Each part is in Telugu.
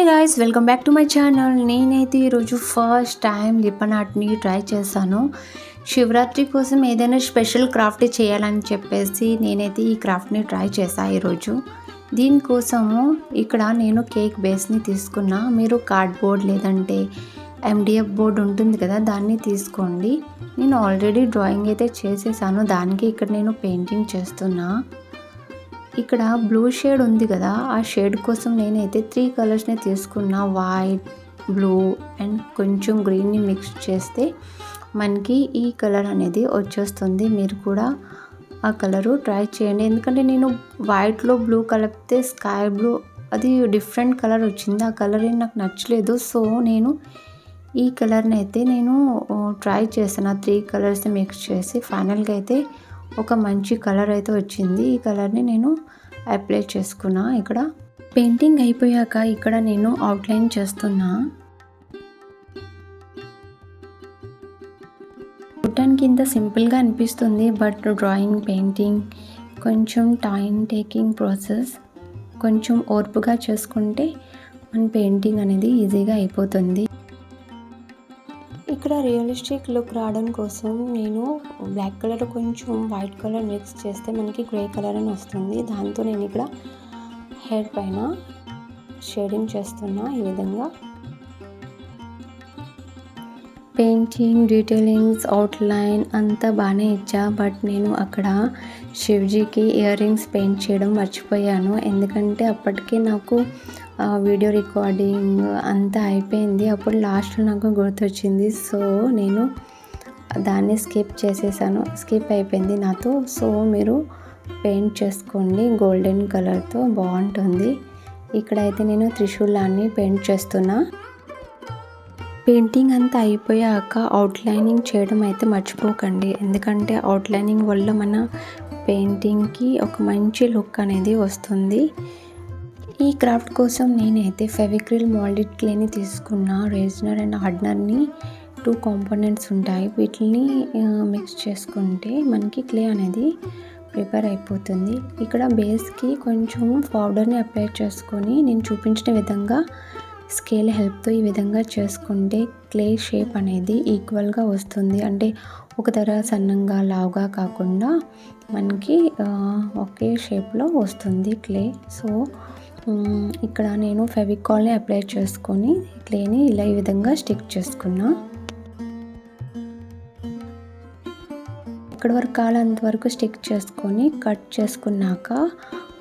Hi guys, welcome back to my channel. నేనైతే ఈరోజు ఫస్ట్ టైం లిప్పన్ ఆర్ట్ని ట్రై చేశాను. శివరాత్రి కోసం ఏదైనా స్పెషల్ క్రాఫ్ట్ చేయాలని చెప్పేసి నేనైతే ఈ క్రాఫ్ట్ని ట్రై చేశాను ఈరోజు. దీనికోసము ఇక్కడ నేను కేక్ బేస్ని తీసుకున్నా. మీరు కార్డ్బోర్డ్ లేదంటే MDF బోర్డ్ ఉంటుంది కదా, దాన్ని తీసుకోండి. నేను ఆల్రెడీ డ్రాయింగ్ అయితే చేసేసాను, దానికి ఇక్కడ నేను పెయింటింగ్ చేస్తున్నా. ఇక్కడ బ్లూ షేడ్ ఉంది కదా, ఆ షేడ్ కోసం నేనైతే 3 కలర్స్ని తీసుకున్నా. వైట్, బ్లూ అండ్ కొంచెం గ్రీన్ని మిక్స్ చేస్తే మనకి ఈ కలర్ అనేది వచ్చేస్తుంది. మీరు కూడా ఆ కలరు ట్రై చేయండి. ఎందుకంటే నేను వైట్లో బ్లూ కలిపితే స్కై బ్లూ అది డిఫరెంట్ కలర్ వచ్చింది. ఆ కలర్ ఏం నాకు నచ్చలేదు. సో నేను ఈ కలర్ని అయితే నేను ట్రై చేశాను. 3 కలర్స్ని మిక్స్ చేసి ఫైనల్గా అయితే ఒక మంచి కలర్ అయితే వచ్చింది. ఈ కలర్ని నేను అప్లై చేసుకున్నా. ఇక్కడ పెయింటింగ్ అయిపోయాక ఇక్కడ నేను అవుట్లైన్ చేస్తున్నా. చూడటానికి ఇంత సింపుల్గా అనిపిస్తుంది, బట్ డ్రాయింగ్ పెయింటింగ్ కొంచెం టైం టేకింగ్ ప్రాసెస్. కొంచెం ఓర్పుగా చేసుకుంటే మన పెయింటింగ్ అనేది ఈజీగా అయిపోతుంది. ఇక్కడ రియలిస్టిక్ లుక్ రావడం కోసం నేను బ్లాక్ కలర్ కొంచెం వైట్ కలర్ మిక్స్ చేస్తే మనకి గ్రే కలర్ అని వస్తుంది. దాంతో నేను ఇక్కడ హెయిర్ పైన షేడింగ్ చేస్తున్నా. ఈ విధంగా పెయింటింగ్, డీటెయిలింగ్స్, అవుట్లైన్ అంతా బాగానే ఇచ్చా. బట్ నేను అక్కడ శివజీకి ఇయర్ రింగ్స్ పెయింట్ చేయడం మర్చిపోయాను. ఎందుకంటే అప్పటికే నాకు వీడియో రికార్డింగ్ అంతా అయిపోయింది. అప్పుడు లాస్ట్లో నాకు గుర్తొచ్చింది. సో నేను దాన్ని స్కిప్ అయిపోయింది నాతో. సో మీరు పెయింట్ చేసుకోండి, గోల్డెన్ కలర్తో బాగుంటుంది. ఇక్కడైతే నేను త్రిశూలాన్ని పెయింట్ చేస్తున్నా. పెయింటింగ్ అంతా అయిపోయాక అవుట్లైనింగ్ చేయడం అయితే మర్చిపోకండి. ఎందుకంటే అవుట్లైనింగ్ వల్ల మన పెయింటింగ్కి ఒక మంచి లుక్ అనేది వస్తుంది. ఈ క్రాఫ్ట్ కోసం నేనైతే ఫెవిక్రిల్ మోల్డెడ్ క్లేని తీసుకున్నా. రేజనర్ అండ్ హార్డనర్ని 2 కాంపోనెంట్స్ ఉంటాయి. వీటిని మిక్స్ చేసుకుంటే మనకి క్లే అనేది ప్రిపేర్ అయిపోతుంది. ఇక్కడ బేస్కి కొంచెం పౌడర్ని అప్లై చేసుకొని నేను చూపించిన విధంగా స్కేల్ హెల్ప్తో ఈ విధంగా చేసుకుంటే క్లే షేప్ అనేది ఈక్వల్గా వస్తుంది. అంటే ఒక ధర సన్నంగా లావుగా కాకుండా మనకి ఒకే షేప్లో వస్తుంది క్లే. సో ఇక్కడ నేను ఫెవికాల్ని అప్లై చేసుకొని క్లేని ఇలా ఈ విధంగా స్టిక్ చేసుకున్నా. ఇక్కడ వరకు కాలంతవరకు స్టిక్ చేసుకొని కట్ చేసుకున్నాక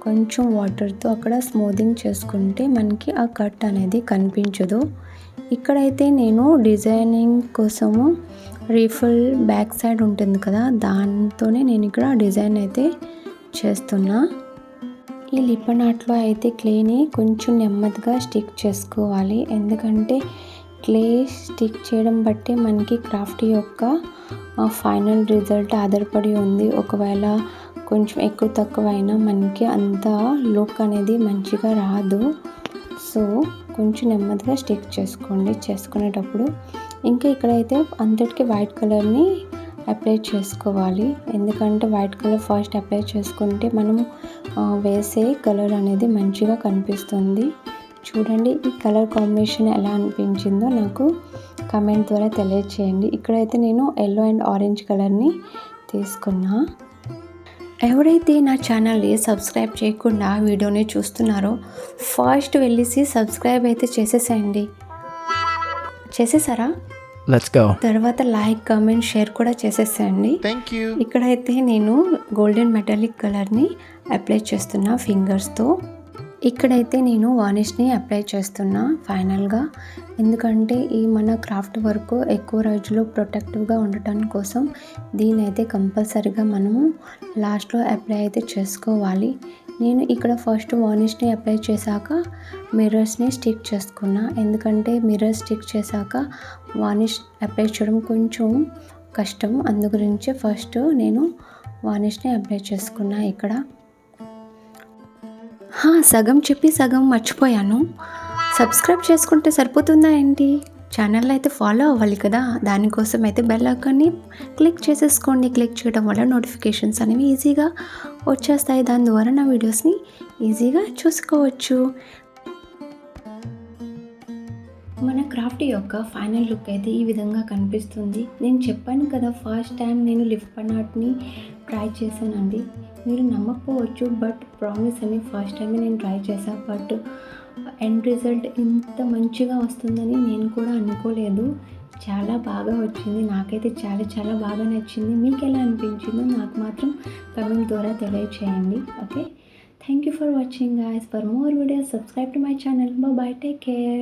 కొంచెం వాటర్తో అక్కడ స్మూదింగ్ చేసుకుంటే మనకి ఆ కట్ అనేది కనిపించదు. ఇక్కడైతే నేను డిజైనింగ్ కోసము రీఫిల్ బ్యాక్ సైడ్ ఉంటుంది కదా, దాంతోనే నేను ఇక్కడ డిజైన్ అయితే చేస్తున్నా. ఈ లిప్పన్ ఆర్ట్లో అయితే క్లేని కొంచెం నెమ్మదిగా స్టిక్ చేసుకోవాలి. ఎందుకంటే క్లే స్టిక్ చేయడం బట్టి మనకి క్రాఫ్ట్ యొక్క ఫైనల్ రిజల్ట్ ఆధారపడి ఉంది. ఒకవేళ కొంచెం ఎక్కువ తక్కువ అయినా మనకి అంత లుక్ అనేది మంచిగా రాదు. సో కొంచెం నెమ్మదిగా స్టిక్ చేసుకోండి చేసుకునేటప్పుడు. ఇంకా ఇక్కడైతే అంతటికి వైట్ కలర్ని అప్లై చేసుకోవాలి. ఎందుకంటే వైట్ కలర్ ఫస్ట్ అప్లై చేసుకుంటే మనం వేసే కలర్ అనేది మంచిగా కనిపిస్తుంది. చూడండి ఈ కలర్ కాంబినేషన్ ఎలా అనిపించిందో నాకు కమెంట్ ద్వారా తెలియచేయండి. ఇక్కడైతే నేను ఎల్లో అండ్ ఆరెంజ్ కలర్ని తీసుకున్నా. ఎవరైతే నా ఛానల్ని సబ్స్క్రైబ్ చేయకుండా వీడియోని చూస్తున్నారో ఫస్ట్ వెళ్ళేసి సబ్స్క్రైబ్ అయితే చేసేసేయండి. చేసేసారా? Let's go. తర్వాత లైక్, కామెంట్, షేర్ కూడా చేసేసేయండి. Thank you. ఇక్కడైతే నేను గోల్డెన్ మెటాలిక్ కలర్ని అప్లై చేస్తున్నా ఫింగర్స్తో. ఇక్కడైతే నేను వార్నిష్ని అప్లై చేస్తున్నా ఫైనల్గా. ఎందుకంటే ఈ మన క్రాఫ్ట్ వర్క్ ఎక్కువ రోజులు ప్రొటెక్టివ్గా ఉండటం కోసం దీని అయితే కంపల్సరీగా మనము లాస్ట్లో అప్లై అయితే చేసుకోవాలి. నేను ఇక్కడ ఫస్ట్ వార్నిష్ని అప్లై చేశాక మిర్రర్స్ని స్టిక్ చేసుకున్నా. ఎందుకంటే మిర్రర్ స్టిక్ చేశాక వార్నిష్ అప్లై చేయడం కొంచెం కష్టం. అందు గురించి ఫస్ట్ నేను వార్నిష్ని అప్లై చేసుకున్నా. ఇక్కడ సగం చెప్పి సగం మర్చిపోయాను. సబ్స్క్రైబ్ చేసుకుంటే సరిపోతుందా ఏంటి? ఛానల్ అయితే ఫాలో అవ్వాలి కదా, దానికోసం అయితే బెల్ ఐకాన్ని క్లిక్ చేసేసుకోండి. క్లిక్ చేయడం వల్ల నోటిఫికేషన్స్ అనేవి ఈజీగా వచ్చేస్తాయి. దాని ద్వారా నా వీడియోస్ని ఈజీగా చూసుకోవచ్చు. మన క్రాఫ్ట్ యొక్క ఫైనల్ లుక్ అయితే ఈ విధంగా కనిపిస్తుంది. నేను చెప్పాను కదా ఫస్ట్ టైం నేను లిప్ ఆర్ట్ని ట్రై చేశానండి. మీరు నమ్మకపోవచ్చు, బట్ ప్రామిస్ అని ఫస్ట్ టైమే నేను ట్రై చేశాను. బట్ ఎండ్ రిజల్ట్ ఇంత మంచిగా వస్తుందని నేను కూడా అనుకోలేదు. చాలా బాగా వచ్చింది. నాకైతే చాలా చాలా బాగా నచ్చింది. మీకు ఎలా అనిపించిందో నాకు మాత్రం కమెంట్ ద్వారా తెలియచేయండి. Okay, thank you for watching guys. For more videos subscribe to my channel. Bye bye, take care.